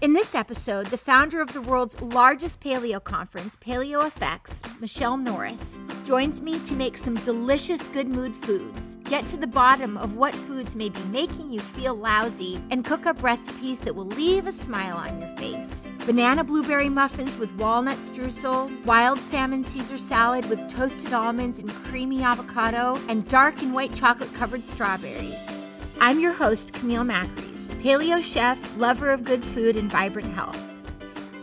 In this episode, the founder of the world's largest paleo conference, Paleo Fx, Michelle Norris, joins me to make some delicious good mood foods, get to the bottom of what foods may be making you feel lousy, and cook up recipes that will leave a smile on your face. Banana blueberry muffins with walnut streusel, wild salmon Caesar salad with toasted almonds and creamy avocado, and dark and white chocolate covered strawberries. I'm your host, Camille Macris, paleo chef, lover of good food and vibrant health.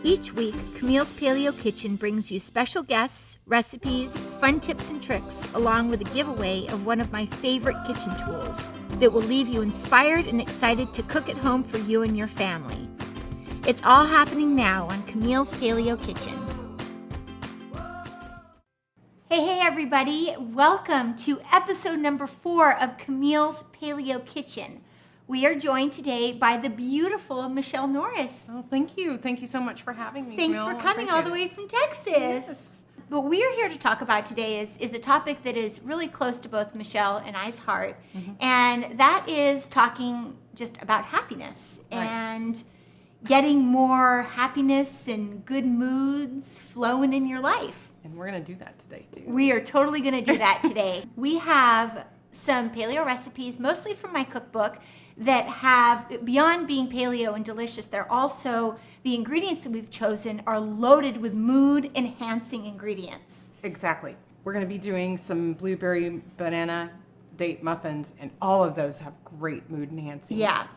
Each week, Camille's Paleo Kitchen brings you special guests, recipes, fun tips and tricks, along with a giveaway of one of my favorite kitchen tools that will leave you inspired and excited to cook at home for you and your family. It's all happening now on Camille's Paleo Kitchen. Hey everybody, welcome to episode number 4 of Camille's Paleo Kitchen. We are joined today by the beautiful Michelle Norris. Oh, thank you. Thank you so much for having me. Thanks for coming all the way from Texas. Yes. What we are here to talk about today is a topic that is really close to both Michelle and I's heart, and that is talking just about happiness and getting more happiness and good moods flowing in your life. And we're going to do that today, too. We are totally going to do that today. We have some paleo recipes, mostly from my cookbook, that have, beyond being paleo and delicious, they're also, the ingredients that we've chosen are loaded with mood-enhancing ingredients. Exactly. We're going to be doing some blueberry banana date muffins, and all of those have great mood-enhancing. Yeah.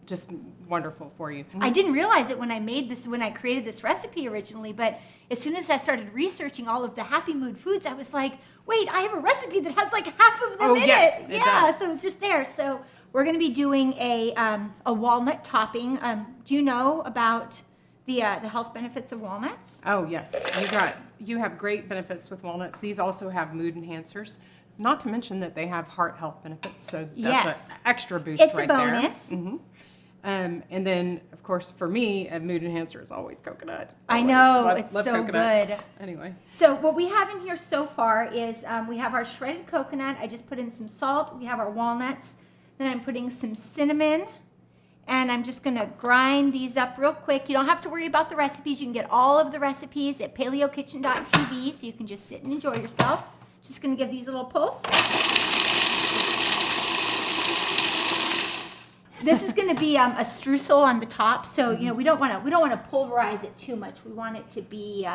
Just wonderful for you. I didn't realize it when I made this, when I created this recipe originally, but as soon as I started researching all of the happy mood foods, I was like, wait, I have a recipe that has like half of them in yes, it. It Yeah, does. so it's just there. So we're going to be doing a walnut topping. Do you know about the health benefits of walnuts? Oh, yes. You have great benefits with walnuts. These also have mood enhancers. Not to mention that they have heart health benefits, so that's an extra boost It's right a bonus. there. Mm-hmm. And then, of course, for me, a mood enhancer is always coconut. I know, Love it's so coconut. good. Anyway. So what we have in here so far is we have our shredded coconut. I just put in some salt. We have our walnuts. Then I'm putting some cinnamon. And I'm just going to grind these up real quick. You don't have to worry about the recipes. You can get all of the recipes at paleokitchen.tv, so you can just sit and enjoy yourself. Just going to give these a little pulse. This is going to be a streusel on the top, so we don't want to pulverize it too much. We want it to be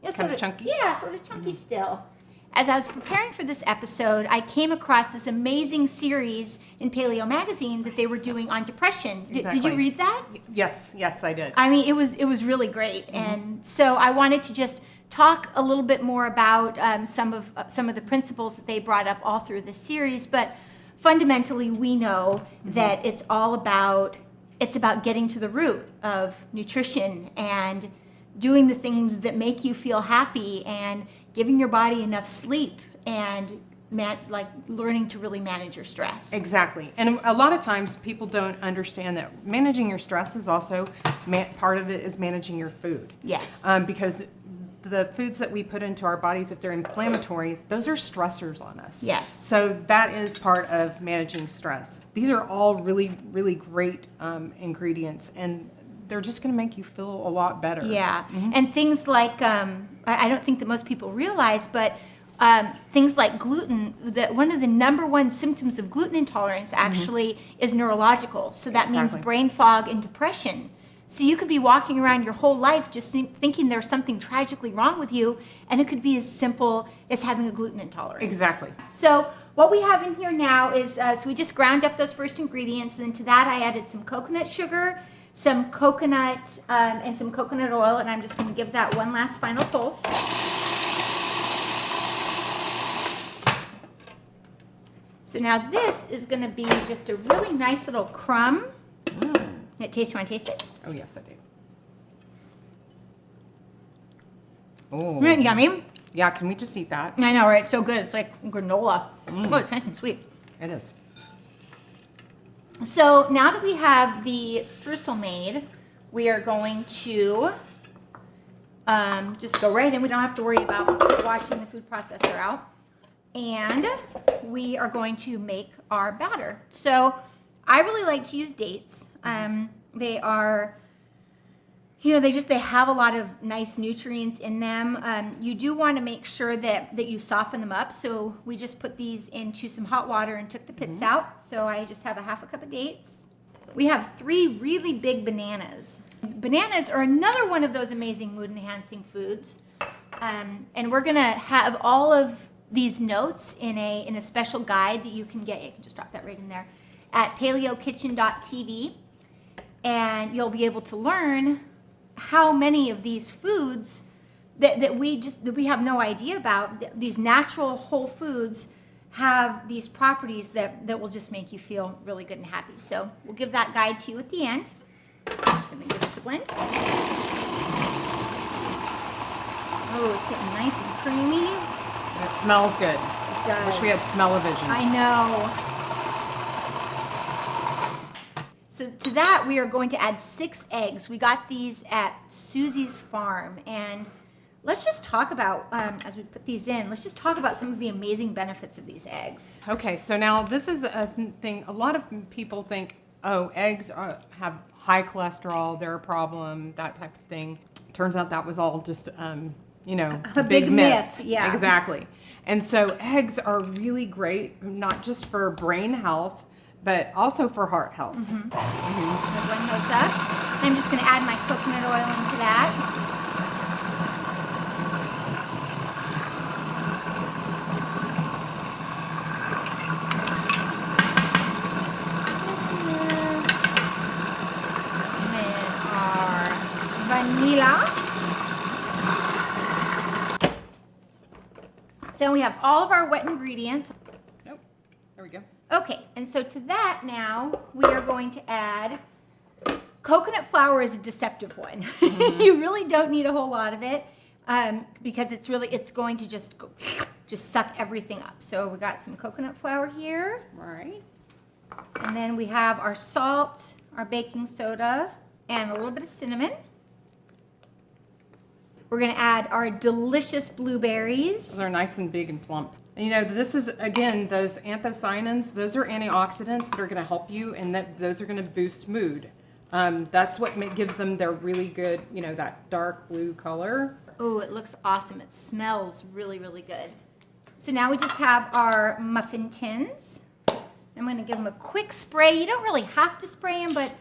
Sort of chunky. Yeah, sort of chunky still. As I was preparing for this episode, I came across this amazing series in Paleo Magazine that they were doing on depression. Exactly. Did you read that? Yes, I did. I mean, it was really great, and so I wanted to just talk a little bit more about some of the principles that they brought up all through this series, but. Fundamentally, we know that it's about getting to the root of nutrition and doing the things that make you feel happy and giving your body enough sleep and learning to really manage your stress. Exactly. And a lot of times people don't understand that managing your stress is also part of it is managing your food. Yes. Because the foods that we put into our bodies, if they're inflammatory, those are stressors on us. Yes. So that is part of managing stress. These are all really, really great ingredients, and they're just going to make you feel a lot better. Yeah. And things like, I don't think that most people realize, but things like gluten, that one of the number one symptoms of gluten intolerance actually is neurological. So that means brain fog and depression. So you could be walking around your whole life just thinking there's something tragically wrong with you, and it could be as simple as having a gluten intolerance. Exactly. So what we have in here now is, so we just ground up those first ingredients, and then to that I added some coconut sugar, some coconut, and some coconut oil, and I'm just going to give that one last final pulse. So now this is going to be just a really nice little crumb. You want to taste it? Oh, yes, I do. Oh. Isn't it yummy? Yeah, can we just eat that? I know, right? It's so good. It's like granola. Oh, it's nice and sweet. It is. So now that we have the streusel made, we are going to just go right in. We don't have to worry about washing the food processor out. And we are going to make our batter. So I really like to use dates. They are they have a lot of nice nutrients in them. You do want to make sure that you soften them up. So we just put these into some hot water and took the pits out. So I just have a half a cup of dates. We have 3 really big bananas. Bananas are another one of those amazing mood enhancing foods. And we're gonna have all of these notes in a special guide that you can get. You can just drop that right in there at paleokitchen.tv, and you'll be able to learn how many of these foods that we have no idea about. These natural whole foods have these properties that will just make you feel really good and happy. So we'll give that guide to you at the end. I'm just gonna give this a blend. Oh, it's getting nice and creamy. And it smells good. It does. Wish we had smell-o-vision. I know. So to that, we are going to add 6 eggs. We got these at Susie's farm. And let's just talk about, as we put these in, let's just talk about some of the amazing benefits of these eggs. Okay, so now this is a thing. A lot of people think, oh, eggs have high cholesterol, they're a problem, that type of thing. Turns out that was all just, a big myth. Yeah. Exactly. And so eggs are really great, not just for brain health, but also for heart health. I'm gonna blend those up. I'm just gonna add my coconut oil into that. Vanilla. So we have all of our wet ingredients. Nope. There we go. Okay, and so to that now we are going to add coconut flour. Is a deceptive one. You really don't need a whole lot of it because it's going to just suck everything up. So we got some coconut flour here. All right. And then we have our salt, our baking soda, and a little bit of cinnamon. We're gonna add our delicious blueberries. They're nice and big and plump. And this is, again, those anthocyanins, those are antioxidants that are gonna help you, and those are gonna boost mood. That's what gives them their really good, that dark blue color. Oh, it looks awesome. It smells really, really good. So now we just have our muffin tins. I'm gonna give them a quick spray. You don't really have to spray them, but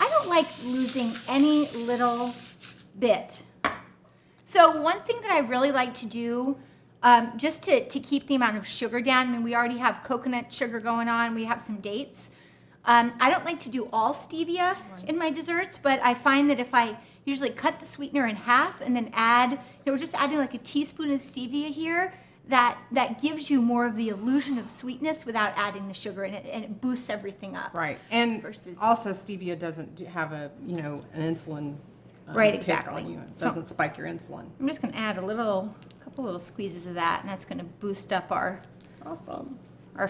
I don't like losing any little bit. So one thing that I really like to do, just to keep the amount of sugar down, I mean, we already have coconut sugar going on, we have some dates. I don't like to do all stevia in my desserts, but I find that if I usually cut the sweetener in half and then add, we're just adding like a teaspoon of stevia here, that gives you more of the illusion of sweetness without adding the sugar in it, and it boosts everything up. Right, and also stevia doesn't have an insulin right, kick exactly. on you. It doesn't spike your insulin. I'm just going to add a couple little squeezes of that, and that's going to boost up our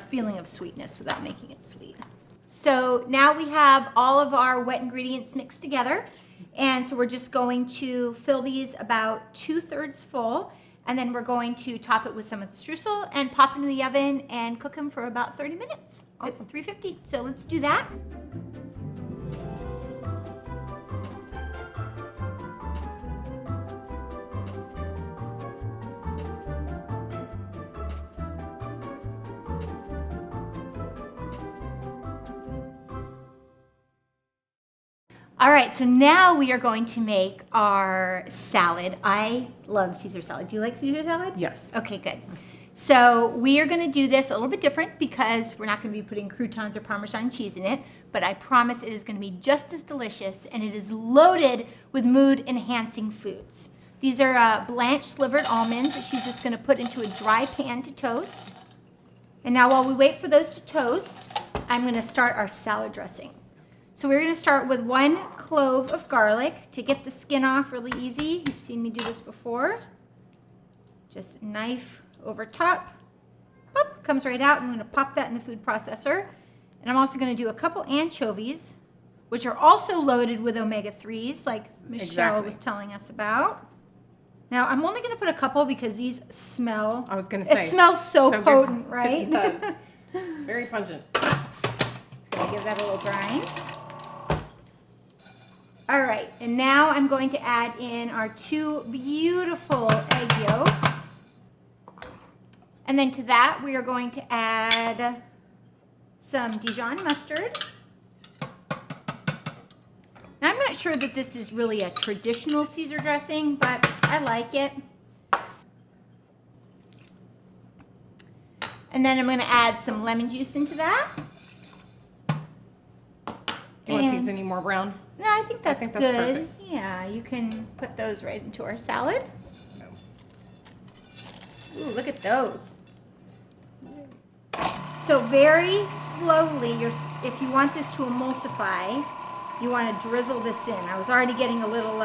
feeling of sweetness without making it sweet. So now we have all of our wet ingredients mixed together, and so we're just going to fill these about 2/3 full, and then we're going to top it with some of the streusel and pop it in the oven and cook them for about 30 minutes at 350. So let's do that. All right, so now we are going to make our salad. I love Caesar salad. Do you like Caesar salad? Yes. Okay, good. So we are going to do this a little bit different because we're not going to be putting croutons or Parmesan cheese in it, but I promise it is going to be just as delicious, and it is loaded with mood-enhancing foods. These are blanched slivered almonds that she's just going to put into a dry pan to toast. And now while we wait for those to toast, I'm going to start our salad dressing. So we're going to start with 1 clove of garlic to get the skin off really easy. You've seen me do this before. Just knife over top. Boop, comes right out. I'm going to pop that in the food processor. And I'm also going to do a couple anchovies, which are also loaded with omega-3s, like Michelle was telling us about. Now, I'm only going to put a couple because these smell. I was going to say. It smells so potent, good. right? It does. Very pungent. Give that a little grind. All right, and now I'm going to add in our 2 beautiful egg yolks. And then to that, we are going to add some Dijon mustard. Now, I'm not sure that this is really a traditional Caesar dressing, but I like it. And then I'm going to add some lemon juice into that. Do you want these any more brown? No, I think that's that's good. perfect. Yeah, you can put those right into our salad. Ooh, look at those. So very slowly, if you want this to emulsify, you want to drizzle this in. I was already getting a little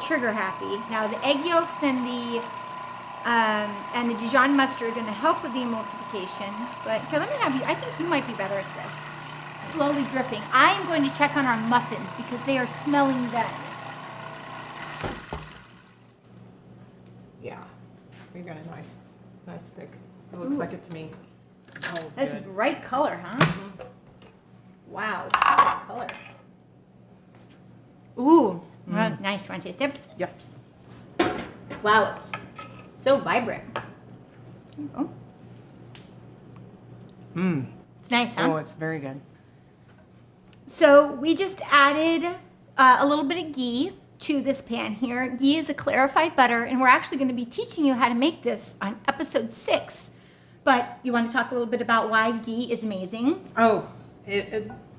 trigger happy. Now the egg yolks and the Dijon mustard are going to help with the emulsification. But here, let me have you. I think you might be better at this. Slowly dripping. I am going to check on our muffins because they are smelling red. Yeah, we got a nice thick. It looks like it to me. Smells That's a good. bright color, huh? Wow, bright color. Ooh, nice. Want to taste it? Yes. Wow, it's so vibrant. Oh. It's nice, huh? Oh, it's very good. So we just added a little bit of ghee to this pan here. Ghee is a clarified butter, and we're actually going to be teaching you how to make this on episode 6. But you want to talk a little bit about why ghee is amazing? Oh,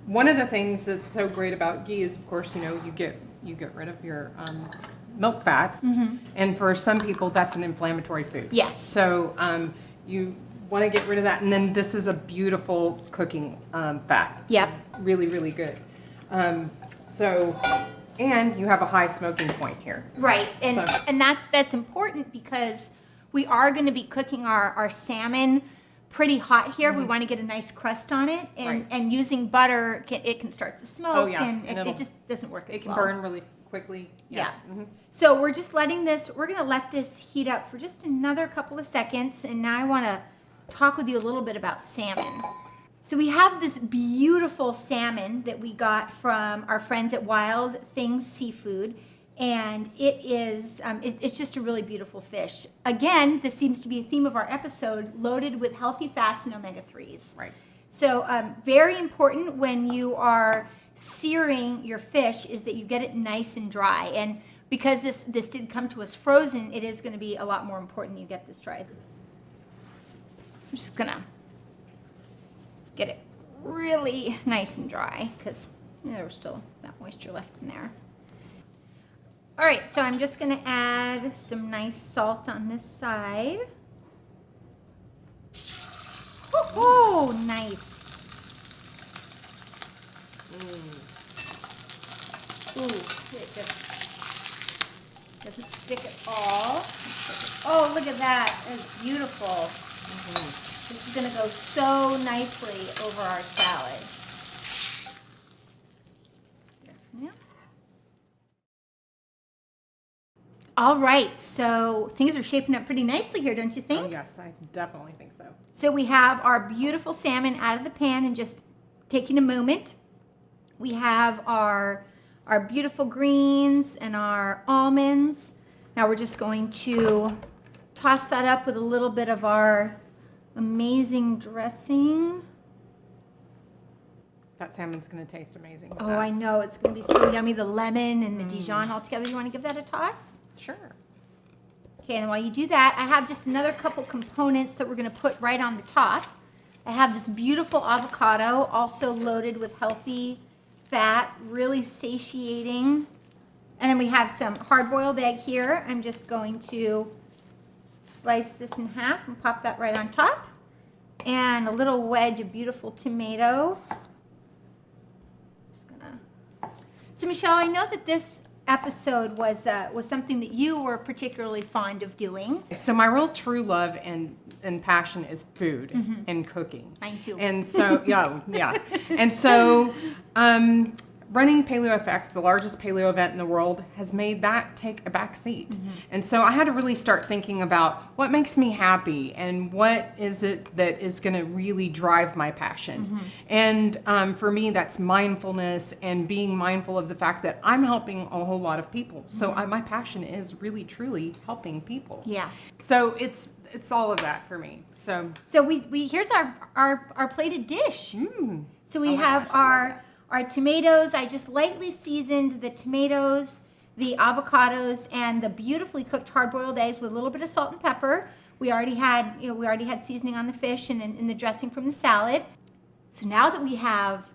one of the things that's so great about ghee is, of course, you get rid of your milk fats, and for some people, that's an inflammatory food. Yes. So you want to get rid of that, and then this is a beautiful cooking fat. Yep. Really, really good. And you have a high smoking point here. Right, and So- and that's important because we are going to be cooking our salmon pretty hot here. We want to get a nice crust on it, and Right. using butter it can start to smoke, Oh, yeah, and and it just doesn't work as It can well. burn really quickly. Yes. Yeah. So we're just we're going to let this heat up for just another couple of seconds, and now I want to talk with you a little bit about salmon. So we have this beautiful salmon that we got from our friends at Wild Things Seafood, and it is it's just a really beautiful fish. Again, this seems to be a theme of our episode, loaded with healthy fats and omega-3s. Right. So very important when you are searing your fish is that you get it nice and dry. And because this did come to us frozen, it is going to be a lot more important you get this dry. I'm just going to get it really nice and dry because there's still that moisture left in there. All right, so I'm just going to add some nice salt on this side. Oh, nice. Ooh, it just doesn't stick at all. Oh, look at that. It's beautiful. This is going to go so nicely over our salad. Yeah. All right, so things are shaping up pretty nicely here, don't you think? Oh, yes, I definitely think so. So we have our beautiful salmon out of the pan and just taking a moment. We have our beautiful greens and our almonds. Now we're just going to toss that up with a little bit of our amazing dressing. That salmon's going to taste amazing with Oh, that. I know. It's going to be so yummy. The lemon and the Dijon all together. You want to give that a toss? Sure. Okay, and while you do that, I have just another couple components that we're going to put right on the top. I have this beautiful avocado, also loaded with healthy fat, really satiating. And then we have some hard-boiled egg here. I'm just going to slice this in half and pop that right on top. And a little wedge of beautiful tomato. So Michelle, I know that this episode was something that you were particularly fond of doing. So my real true love and passion is food and cooking. Mine too. And so, yeah. And so running Paleo Fx, the largest paleo event in the world, has made that take a back seat. And so I had to really start thinking about what makes me happy and what is it that is going to really drive my passion. And for me, that's mindfulness and being mindful of the fact that I'm helping a whole lot of people. So my passion is really, truly helping people. Yeah. So it's all of that for me. So we here's our plated dish. So we Oh my have gosh, I love our tomatoes. I just lightly seasoned the tomatoes, the avocados, and the beautifully cooked hard-boiled eggs with a little bit of salt and pepper. We already had seasoning on the fish and in the dressing from the salad. So now that we have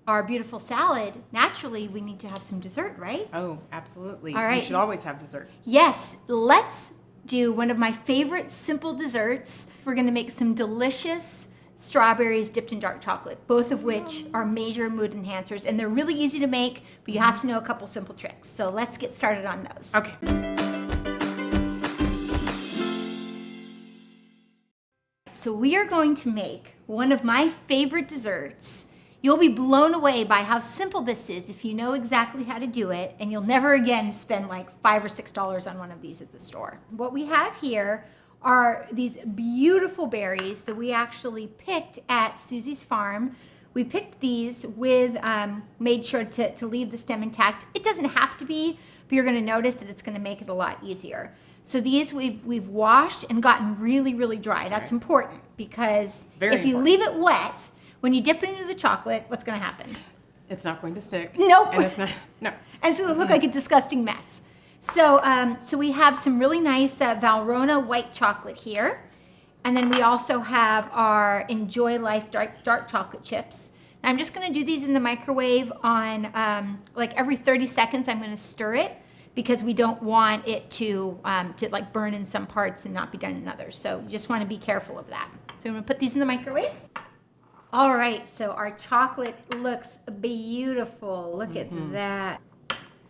our beautiful salad, naturally we need to have some dessert, right? Oh, absolutely. All right. You should always have dessert. Yes, let's do one of my favorite simple desserts. We're going to make some delicious strawberries dipped in dark chocolate, both of which are major mood enhancers, and they're really easy to make, but you have to know a couple simple tricks. So let's get started on those. Okay. So we are going to make one of my favorite desserts. You'll be blown away by how simple this is if you know exactly how to do it, and you'll never again spend like $5 or $6 on one of these at the store. What we have here are these beautiful berries that we actually picked at Susie's farm. We picked these with, made sure to leave the stem intact. It doesn't have to be, but you're gonna notice that it's gonna make it a lot easier. So these we've washed and gotten really, really dry. That's important because if you leave it wet, when you dip it into the chocolate, what's gonna happen? It's not going to stick. Nope. And it's not, no. And so it'll look like a disgusting mess. So, so we have some really nice Valrhona white chocolate here. And then we also have our Enjoy Life dark chocolate chips. And I'm just gonna do these in the microwave on like every 30 seconds. I'm gonna stir it because we don't want it to like burn in some parts and not be done in others. So you just wanna be careful of that. So I'm gonna put these in the microwave. All right, so our chocolate looks beautiful. Look at that.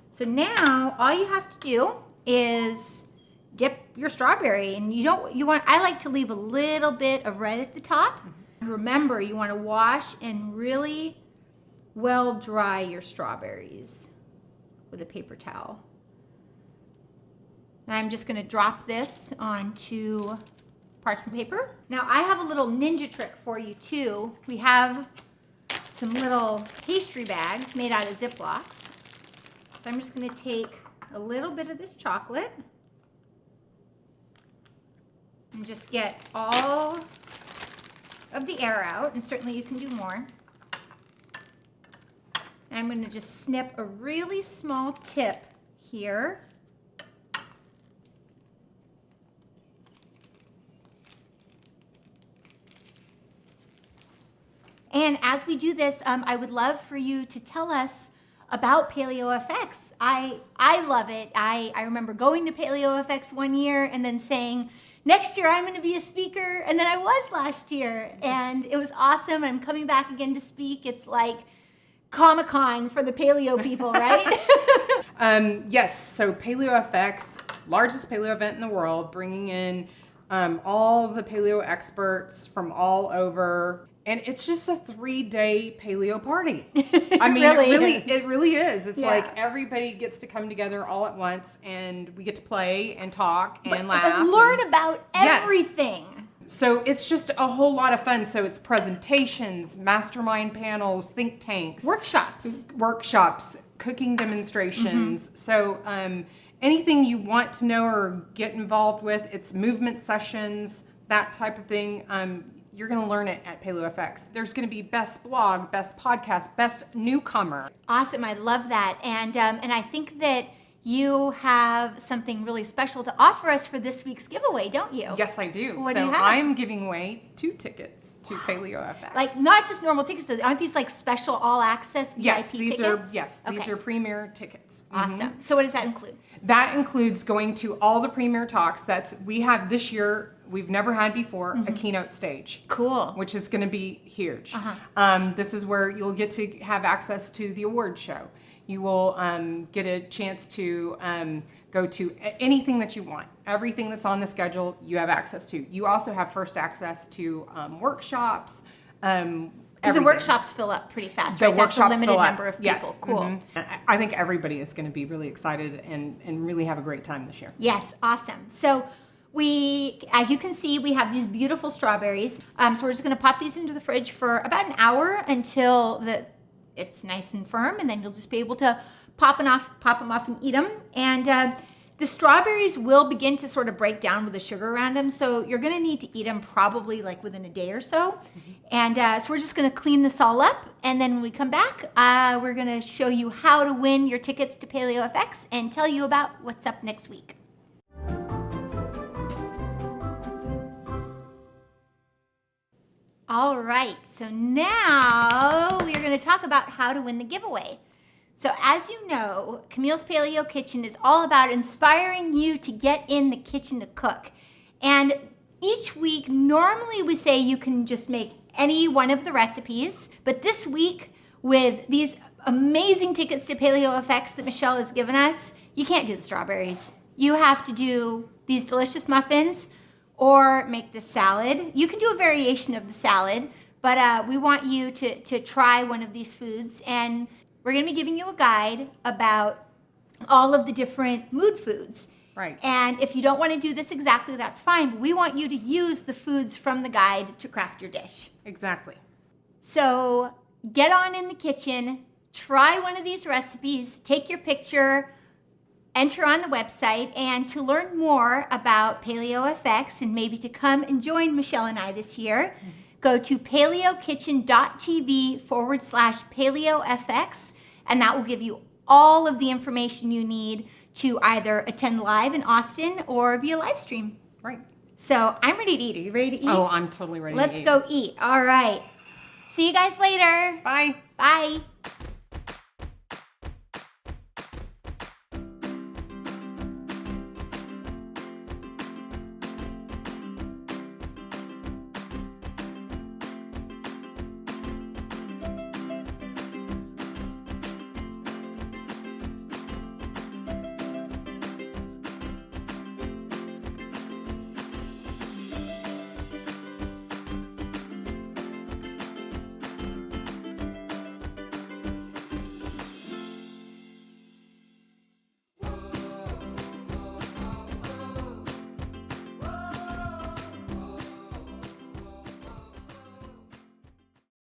So now all you have to do is dip your strawberry, and I like to leave a little bit of red at the top. Remember, you want to wash and really well dry your strawberries with a paper towel. Now I'm just going to drop this onto parchment paper. Now I have a little ninja trick for you too. We have some little pastry bags made out of Ziplocs. So I'm just going to take a little bit of this chocolate and just get all of the air out, and certainly you can do more. And I'm going to just snip a really small tip here. And as we do this, I would love for you to tell us about Paleo Fx. I love it. I remember going to Paleo Fx one year and then saying, next year I'm going to be a speaker. And then I was last year, and it was awesome. I'm coming back again to speak. It's like Comic-Con for the paleo people, right? Yes, so Paleo Fx, largest paleo event in the world, bringing in all the paleo experts from all over. And it's just a 3-day paleo party. I mean, it really is. It's like everybody gets to come together all at once, and we get to play and talk and laugh. And learn about everything. Yes. So it's just a whole lot of fun. So it's presentations, mastermind panels, think tanks. Workshops, cooking demonstrations. So anything you want to know or get involved with, it's movement sessions, that type of thing. You're going to learn it at Paleo Fx. There's going to be best blog, best podcast, best newcomer. Awesome. I love that. And I think that you have something really special to offer us for this week's giveaway, don't you? Yes, I do. What do you have? I'm giving away 2 tickets to Paleo Fx. Like not just normal tickets, though. Aren't these like special all access VIP tickets? These are premier tickets. Awesome. So what does that include? That includes going to all the premier talks we have this year. We've never had before a keynote stage. Cool. Which is going to be huge. This is where you'll get to have access to the award show. You will get a chance to go to anything that you want. Everything that's on the schedule, you have access to. You also have first access to workshops. Because the everything. workshops fill up pretty fast, The right? That's a workshops limited fill up. number of people. Yes. Cool. I think everybody is going to be really excited and really have a great time this year. Yes, awesome. So as you can see, we have these beautiful strawberries. So we're just going to pop these into the fridge for about an hour until it's nice and firm, and then you'll just be able to pop them off and eat them. And the strawberries will begin to sort of break down with the sugar around them, so you're going to need to eat them probably like within a day or so. And so we're just going to clean this all up, and then when we come back, we're going to show you how to win your tickets to Paleo Fx and tell you about what's up next week. All right, so now we are going to talk about how to win the giveaway. So as you know, Camille's Paleo Kitchen is all about inspiring you to get in the kitchen to cook. And each week, normally we say you can just make any one of the recipes, but this week, with these amazing tickets to Paleo Fx that Michelle has given us, you can't do the strawberries. You have to do these delicious muffins or make the salad. You can do a variation of the salad, but we want you to try one of these foods, and we're going to be giving you a guide about all of the different mood foods. Right. And if you don't want to do this exactly, that's fine, but we want you to use the foods from the guide to craft your dish. Exactly. So get on in the kitchen, try one of these recipes, take your picture, enter on the website, and to learn more about Paleo Fx and maybe to come and join Michelle and I this year, go to paleokitchen.tv/Paleo Fx, and that will give you all of the information you need to either attend live in Austin or via live stream. Right. So I'm ready to eat. Are you ready to eat? Oh, I'm totally ready to eat. Let's go eat. All right. See you guys later. Bye. Bye.